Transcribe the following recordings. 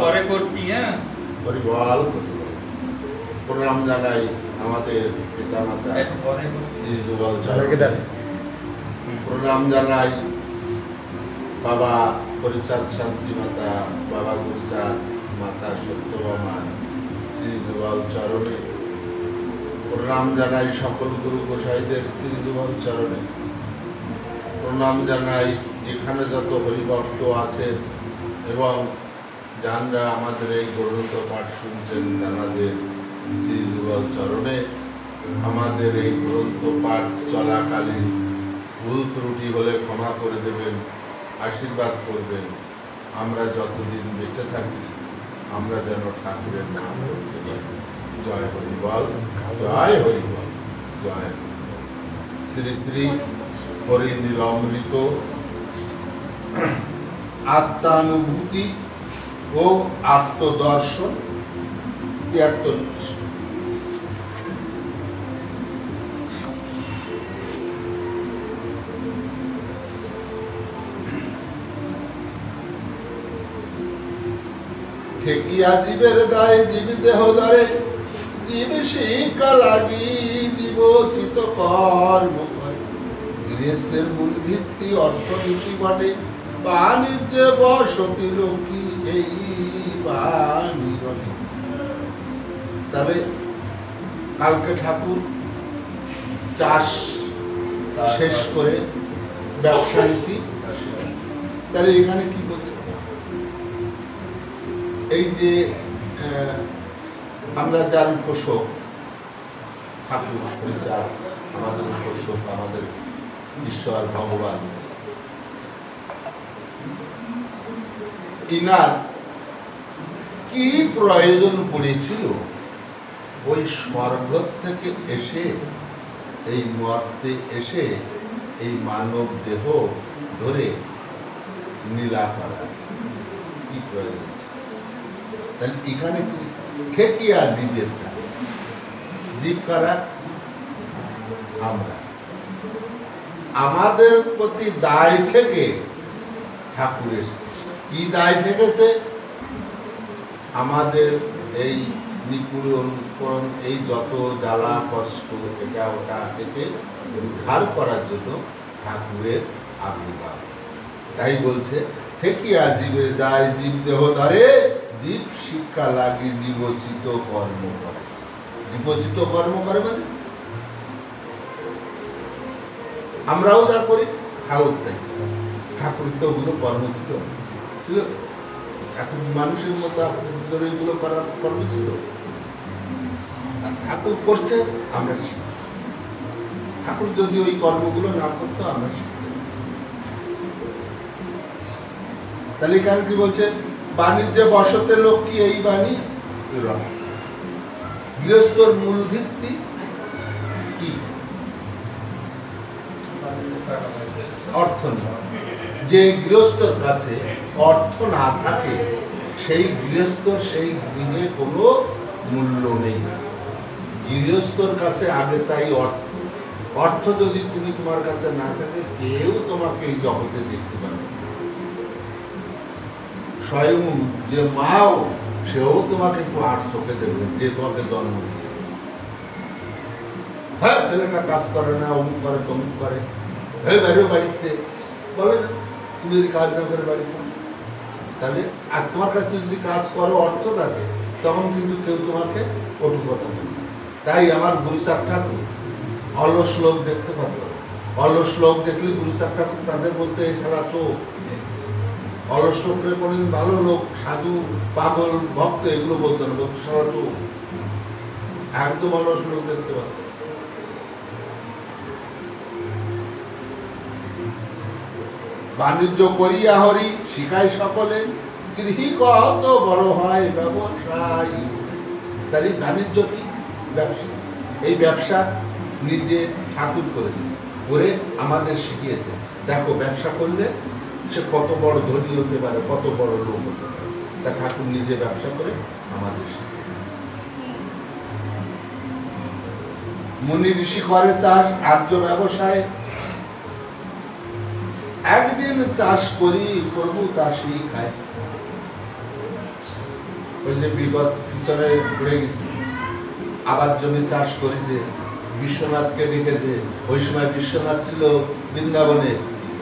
পরে করছি। হ্যাঁ, পরিবার প্রণাম জানাই আমাদের পিতামাতা শ্রী যুগল চরণে, প্রণাম জানাই বাবা পরিচাঁদ শান্তি মাতা, বাবা গুরুচাঁদ মাতা সত্যভামা শ্রী যুগল চরণে, প্রণাম জানাই সকল গুরু গোসাইদের শ্রী যুগল চরণে, প্রণাম জানাই যেখানে যত হরিভক্ত আছেন এবং যারা আমাদের এই গ্রন্থ পাঠ শুনছেন তাদের শ্রী যুগল চরণে। আমাদের এই গ্রন্থ পাঠ চলাকালীন ভুল ত্রুটি হলে ক্ষমা করে দেবেন, আশীর্বাদ করবেন। আমরা যতদিন বেঁচে থাকি আমরা যেন ঠাকুরের নাম করতে পারি। জয় হরিবল, জয় হরিবল, জয় শ্রী শ্রী হরি নীলামৃত আত্মানুভূতি ও আত্মদর্শন 73। ঠেকিয়া জীবের দায় জীব দেহ ধরে, জীব শিক্ষা লাগি জীবচিত কর্ম করে। গৃহস্থের মূল ভিত্তি অর্থনীতি বটে, বাণিজ্য বসতি লোকী এই বাণী বটে। তবে কালকে ঠাকুর চাষ শেষ করে ব্যবসা নীতি, তাহলে এখানে কি বলছে? এই যে আমরা যার উপাসক ঠাকুর পরিচাঁদ, আমাদের উপাসক, আমাদের ঈশ্বর ভগবান, ইনার কি প্রয়োজন পড়েছিল ওই স্বর্গ থেকে এসে এই মর্তে এসে এই মানব দেহ ধরে লীলা করা? কি প্রয়োজন? তাহলে এখানে কি ঠেকিয়া জীবের জীব কারা? আমরা। আমাদের প্রতি দায় থেকে ঠাকুর এসছে। কি দায় থেকেছে? আমাদের এই নিপীড়ন, এই যত জ্বালা কষ্ট এটা ওটা থেকে উদ্ধার করার জন্য ঠাকুরের আবির্ভাব। তাই বলছে ঠেকিয়া জীবের দায় জীব দেহ ধরে, জীব শিক্ষা লাগি জীবচিত কর্ম করে। জীবচিত কর্ম করে মানে আমরাও যা করি ঠাকুর তাই। ঠাকুর তো ওগুলো কর্ম ছিল ছিল এখন মানুষের মতো আপনাদের ওইগুলো করার কর্ম ছিল। ঠাকুর করছে, আমরা শিখছি। ঠাকুর যদি ওই কর্মগুলো না করতো আমরা শিখতাম। তাহলে এখানে কি বলছে? বাণিজ্যে বসতে লোক কি এই বাণী? গৃহস্থর মূল ভিত্তি কি? অর্থ নেই। যে গৃহস্থর কাছে অর্থ না থাকে সেই গৃহস্থর সেই গৃহে কোনো মূল্য নেই। গৃহস্থর কাছে আগে চাই অর্থ। অর্থ যদি তুমি তোমার কাছে না থাকে কেউ তোমাকে এই জগতে দেখতে পাবে। স্বয়ং যে মাও সেও তোমাকে একটু আর চোখে দেবে, যে তোমাকে জন্ম দিয়েছে। হ্যাঁ, ছেলেটা কাজ করে না, অমুক করে তমুক করে, হ্যাঁ বাইরেও বাড়িতে বলে না। তুমি যদি কাজ না করে বাড়িতে, তাহলে আর তোমার কাছে যদি কাজ করো অর্থ থাকে তখন কিন্তু কেউ তোমাকে কটু কথা বলবে। তাই আমার গুরুচাঁদ ঠাকুর অলস লোক দেখতে পারত। অলস লোক দেখলে গুরুচাঁদ ঠাকুর তাদের বলতে এই সারা চোখ। অলস লোকরে কোনদিন ভালো লোক, সাধু, পাগল, ভক্ত এগুলো বলতো না, বলতো সারা চোখ। একদম অলস লোক দেখতে পারত। বাণিজ্য করিয়া হরি শিখাই সকলে, গৃহী কত বড় হয় ব্যবসায়ী। তাহলে বাণিজ্য কি? ব্যবসা। এই ব্যবসা নিজে ঠাকুর করেছে, করে আমাদের শিখিয়েছে। দেখো ব্যবসা করলে সে কত বড় ধনী হতে পারে, কত বড় লোক হতে পারে। তা ঠাকুর নিজে ব্যবসা করে আমাদের শিখিয়েছে। মুনি ঋষি করে চাষ, আর্য ব্যবসায়। একদিন চাষ করি প্রভু তা সেই খায়। ওই যে বিগত পিছনে ঘুরে গেছে, আবাদ জমি চাষ করেছে, বিশ্বনাথকে ডেকেছে। ওই সময় বিশ্বনাথ ছিল বৃন্দাবনে।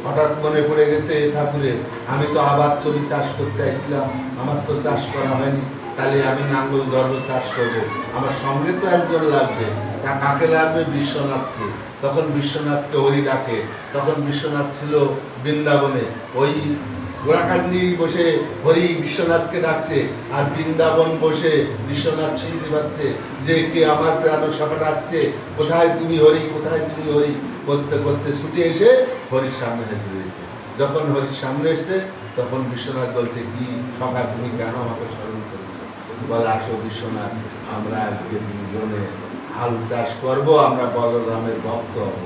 হঠাৎ মনে পড়ে গেছে ঠাকুরের, আমি তো আবাদ জমি চাষ করতে আসছিলাম, আমার তো চাষ করা হয়নি, তাহলে আমি নাঙ্গল ধর্ম চাষ করবো, আমার সঙ্গে তো একজন লাগবে। তা কাকে লাগবে? বিশ্বনাথকে। তখন বিশ্বনাথকে হরি ডাকে। তখন বিশ্বনাথ ছিল বৃন্দাবনে, ওই গোড়াকান্দি বসে হরি বিশ্বনাথকে ডাকছে, আর বৃন্দাবন বসে বিশ্বনাথ শুনতে পাচ্ছে যে কে আমার প্রাণ সভা ডাকছে, কোথায় তুমি হরি, কোথায় তুমি হরি করতে করতে ছুটে এসে হরির সামনে হাজির হয়েছে। যখন হরির সামনে এসছে তখন বিশ্বনাথ বলছে, কি সখা তুমি কেন আমাকে স্মরণ করেছো? বলে, আসো বিশ্বনাথ, আমরা আজকে দুজনে আলু চাষ করবো, আমরা বলরামের ভক্ত হব।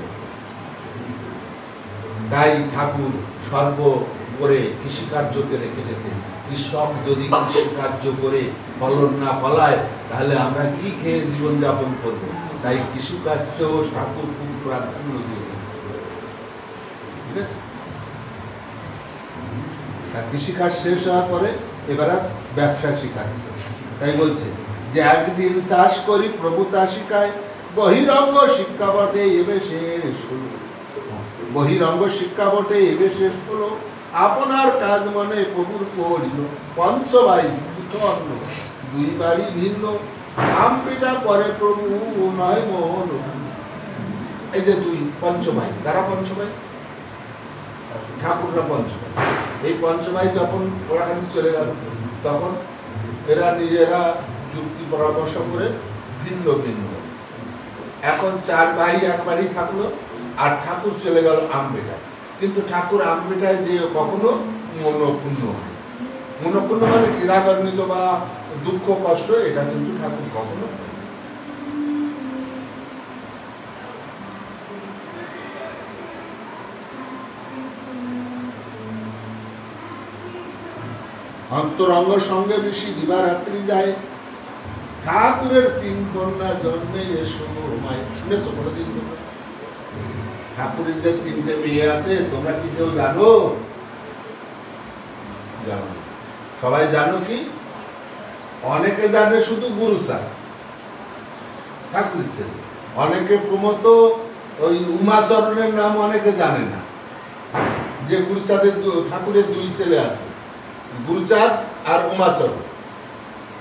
তাই ঠাকুর সর্বোপরি কৃষিকার্যকে রেখে গেছে। কৃষক যদি কৃষিকার্য করে ফলন না ফলায়, তাহলে আমরা কি খেয়ে জীবনযাপন করবো? তাই কৃষিকাজকেও ঠাকুর খুব প্রাধান্য দিয়ে গেছে। ঠিক আছে? কৃষিকাজ শেষ হওয়ার পরে এবার ব্যবসা শিখাচ্ছে। তাই বলছে যে একদিন চাষ করি প্রভু তা শিখায়, বহিরঙ্গ শিক্ষা বটে এবে শেষ হলো। বহিরঙ্গ শিক্ষা বটে এবে শেষ হলো, আপনার কাজ মনে প্রভুর পড়িল। পঞ্চ ভাই অন্য, দুই বাড়ি ভিন্ন, আম পিঠা করে প্রভু নয় মন। এই যে দুই পঞ্চভাই, কারা পঞ্চভাই? ঠাকুররা পঞ্চভাই। এই পঞ্চভাই যখন গোড়াকান্দি চলে গেল, তখন এরা নিজেরা যুক্তি পরামর্শ করে ভিন্ন ভিন্ন, এখন চার ভাই এক বাড়ি থাকলো, আর ঠাকুর চলে গেল আমবেটায়। কিন্তু ঠাকুর আমবেটায় যে কখনো মনপূর্ণ হয়। মনপূর্ণ মানে ক্রীড়াগর্ণিত বা দুঃখ কষ্ট, এটা কিন্তু ঠাকুর কখনো অন্তরঙ্গ সঙ্গে বেশি দিবারাত্রি যায়, ঠাকুরের তিন কন্যা জন্মে এসো মায়। শুনেছো কোনোদিন তোমরা? ঠাকুরের যে তিনটে মেয়ে আছে, তোমরা কি কেউ জানো? জানো? সবাই জানো কি? অনেকে জানে শুধু গুরুচাঁদ ঠাকুরের ছেলে, অনেকে প্রমত ওই উমাচরণের নাম অনেকে জানে না, যে গুরুচাঁদের ঠাকুরের দুই ছেলে আছে, গুরুচাঁদ আর উমাচরণ।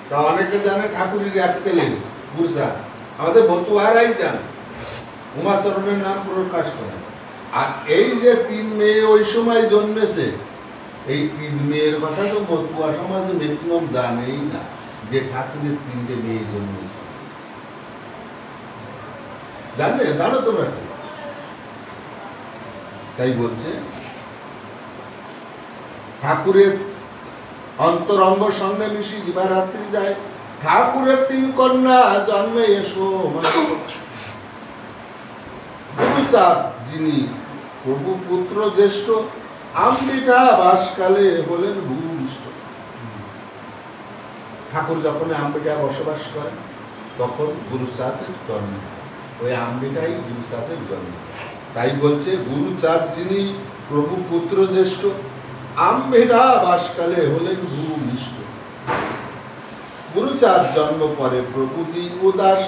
তা অনেকে জানে ঠাকুরের এক ছেলে গুরুচাঁদ, আমাদের বতুয়ারাই জানে, উমাচরণের নাম প্রকাশ করে। আর এই যে তিন মেয়ে ওই সময় জন্মেছে, এই তিন মেয়ের কথা তো বতুয়া সমাজে ম্যাক্সিমাম জানেই না, যে ঠাকুরের তিনটে মেয়ে জন্মেছে। জানে? জানো তোমরা? তাই বলছে ঠাকুরের অন্তরঙ্গ সঙ্গে মিশি দিবারাত্রি যায়, ঠাকুরের তিন কন্যা জন্মে এসো। গুরুচাঁদ যিনি প্রভু পুত্র জ্যেষ্ঠ, আম্বিকা বাসকালে হলেন ভূমিষ্ঠ। ঠাকুর যখন আম্বিকা বসবাস করেন, তখন গুরুচাঁদের জন্ম, ওই আম্বিকাই গুরুচাঁদের জন্ম। তাই বলছে গুরুচাঁদ যিনি প্রভু পুত্র জ্যেষ্ঠ, আম্বিকা বাসকালে হলেন ভূমিষ্ঠ। গুরুচাঁদ জন্ম পরে প্রভুজি উদাস,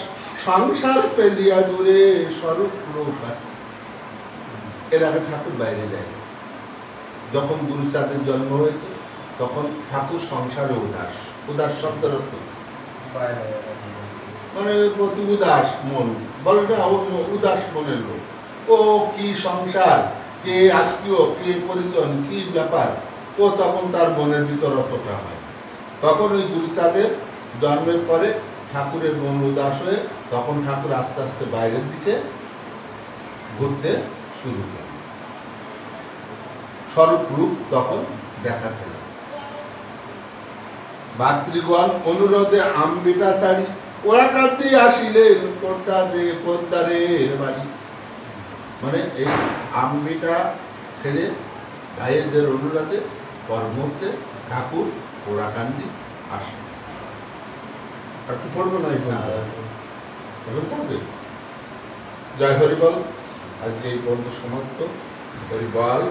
সংসার পেলিয়া দূরে স্বরূপ প্রকাশ। এর আগে ঠাকুর বাইরে যায়। যখন গুরুচাঁদের জন্ম হয়েছে, তখন ঠাকুর সংসারে উদাস। উদাস শব্দের অর্থ মানে প্রতি উদাস মন, বলে না উদাস মনের লোক। ও কি সংসার, কে আত্মীয়, কে পরিজন, কি ব্যাপার, ও তখন তার মনের ভিতর অতটা হয়। তখন ওই গুরুচাঁদের জন্মের পরে ঠাকুরের মন উদাস হয়ে, তখন ঠাকুর আস্তে আস্তে বাইরের দিকে ঘুরতে শুরু করে, স্বরূপ রূপ তখন দেখাতে লাগে। ভাতৃগণ অনুরোধে আম্বিকা শাড়ি, ওরা কাঁদতে আসিলেন পদ্মারের বাড়ি। মানে এই আম্বিকা ছেড়ে ভাইয়েদের অনুরোধে কর্মতে ঠাকুর ওরাকান্দি আসে। আর কি পড়বে না? এখন পড়বে। জয় হরিবল। আজকে এই পর্যন্ত সমাপ্ত। হরিবল।